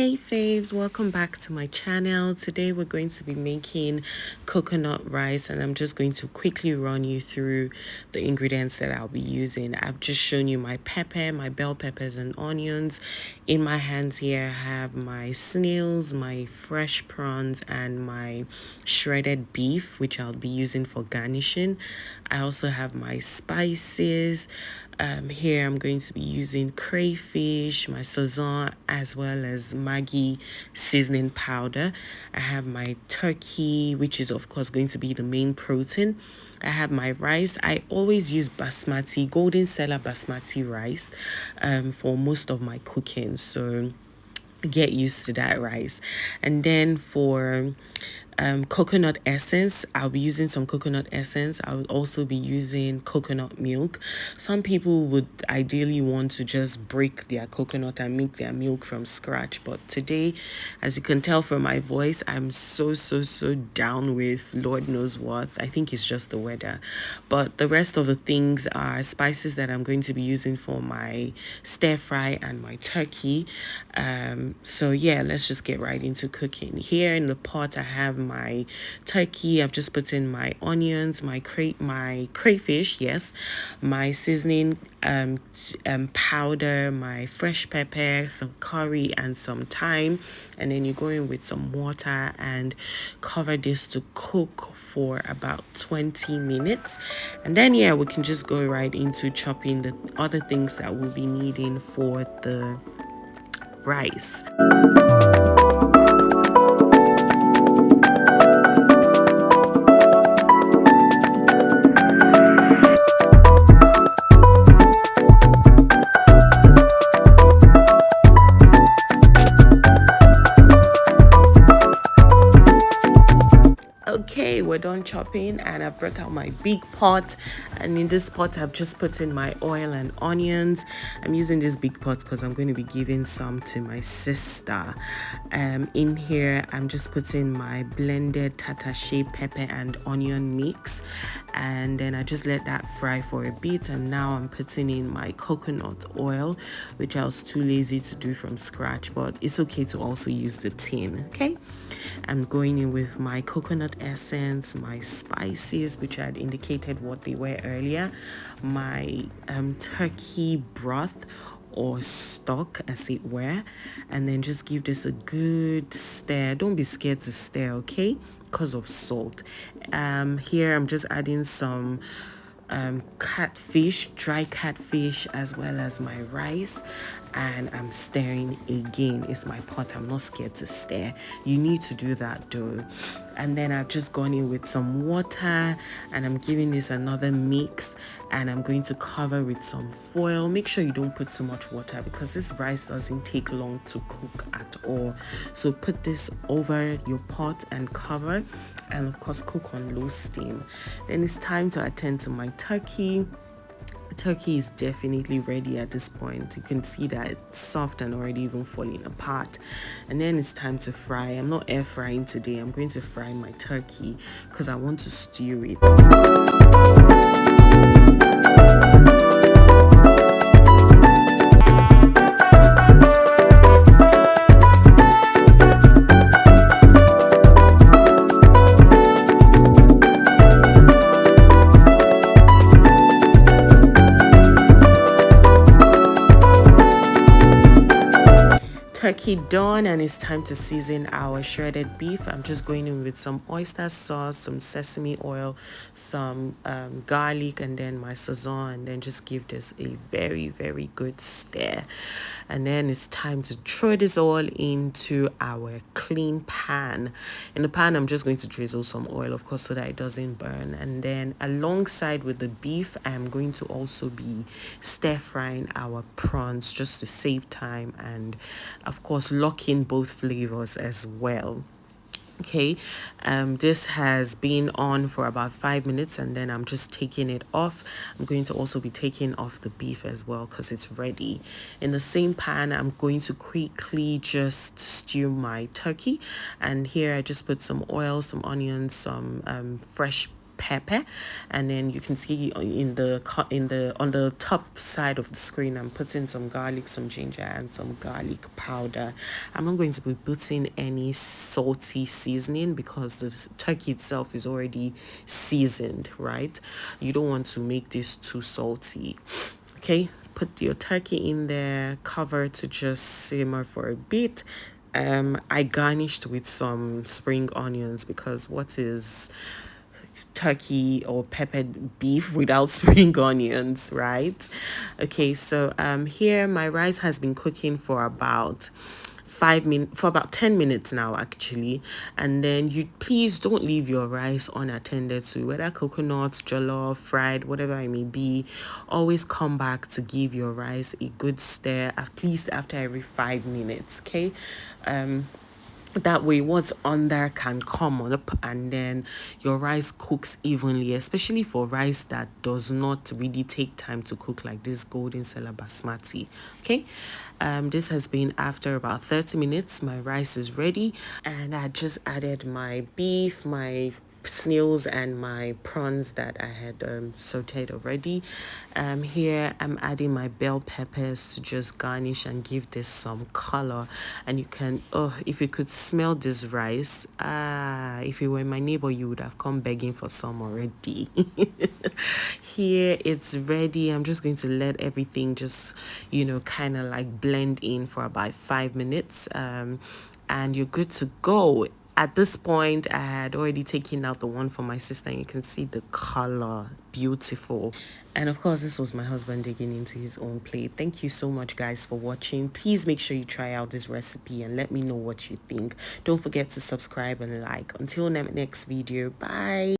Hey faves, welcome back to my channel. Today we're going to be making coconut rice, and I'm just going to quickly run you through the ingredients that I'll be using. I've just shown you my pepper, my bell peppers and onions. In my hands here I have my snails, my fresh prawns and my shredded beef, which I'll be using for garnishing. I also have my spices. Here I'm going to be using crayfish, my sazon, as well as Maggi seasoning powder. I have my turkey, which is of course going to be the main protein. I have my rice. I always use Basmati, golden seller Basmati rice for most of my cooking, so get used to that rice. And then for coconut essence, I'll be using some coconut essence. I will also be using coconut milk. Some people would ideally want to just break their coconut and make their milk from scratch, but today, as you can tell from my voice, I'm so down with Lord knows what. I think it's just the weather, but the rest of the things are spices that I'm going to be using for my stir fry and my turkey. So yeah, let's just get right into cooking. Here in the pot I have my turkey. I've just put in my onions, my crayfish, yes, my seasoning powder, my fresh pepper, some curry and some thyme, and then you go in with some water and cover this to cook for about 20 minutes. And then yeah, we can just go right into chopping the other things that we'll be needing for the rice. Okay, we're done chopping and I brought out my big pot, and in this pot I've just put in my oil and onions. I'm using this big pot because I'm going to be giving some to my sister. In here I'm just putting my blended Tatashe pepper and onion mix, and then I just let that fry for a bit. And now I'm putting in my coconut oil, which I was too lazy to do from scratch, but it's okay to also use the tin. Okay, I'm going in with my coconut essence, my spices, which I had indicated what they were earlier, my turkey broth or stock as it were, and then just give this a good stir. Don't be scared to stir, okay, because of salt. Here I'm just adding some catfish, dry catfish, as well as my rice, and I'm stirring again. It's my pot, I'm not scared to stir. You need to do that though. And then I've just gone in with some water and I'm giving this another mix, and I'm going to cover with some foil. Make sure you don't put too much water because this rice doesn't take long to cook at all. So put this over your pot and cover, and of course cook on low steam. Then it's time to attend to my turkey. Turkey is definitely ready at this point. You can see that it's soft and already even falling apart. And then it's time to fry. I'm not air frying today. I'm going to fry my turkey because I want to stew it. Turkey done, and it's time to season our shredded beef. I'm just going in with some oyster sauce, some sesame oil, some garlic, and then my sazon, and then just give this a very good stir. And then it's time to throw this all into our clean pan. In the pan I'm just going to drizzle some oil, of course, so that it doesn't burn. And then alongside with the beef I'm going to also be stir frying our prawns just to save time and of course lock in both flavors as well. Okay, this has been on for about 5 minutes, and then I'm just taking it off. I'm going to also be taking off the beef as well because it's ready. In the same pan I'm going to quickly just stew my turkey, and here I just put some oil, some onions, some fresh pepper, and then you can see on the top side of the screen I'm putting some garlic, some ginger, and some garlic powder. I'm not going to be putting any salty seasoning because the turkey itself is already seasoned, right? You don't want to make this too salty. Okay, put your turkey in there, cover to just simmer for a bit. I garnished with some spring onions because what is turkey or peppered beef without spring onions, right? Okay, so here my rice has been cooking for about 5 minutes, for about 10 minutes now actually. And then you please don't leave your rice unattended to, whether coconut, jollof, fried, whatever it may be. Always come back to give your rice a good stir at least after every 5 minutes. Okay, that way what's under can come up, and then your rice cooks evenly, especially for rice that does not really take time to cook, like this golden seller basmati. Okay, this has been after about 30 minutes. My rice is ready, and I just added my beef, my snails, and my prawns that I had sauteed already. Here I'm adding my bell peppers to just garnish and give this some color. And you can, oh, if you could smell this rice, if you were my neighbor you would have come begging for some already. Here it's ready. I'm just going to let everything just, kind of like blend in for about 5 minutes, and you're good to go. At this point, I had already taken out the one for my sister, and you can see the color, beautiful. And of course, this was my husband digging into his own plate. Thank you so much, guys, for watching. Please make sure you try out this recipe and let me know what you think. Don't forget to subscribe and like. Until next video, bye.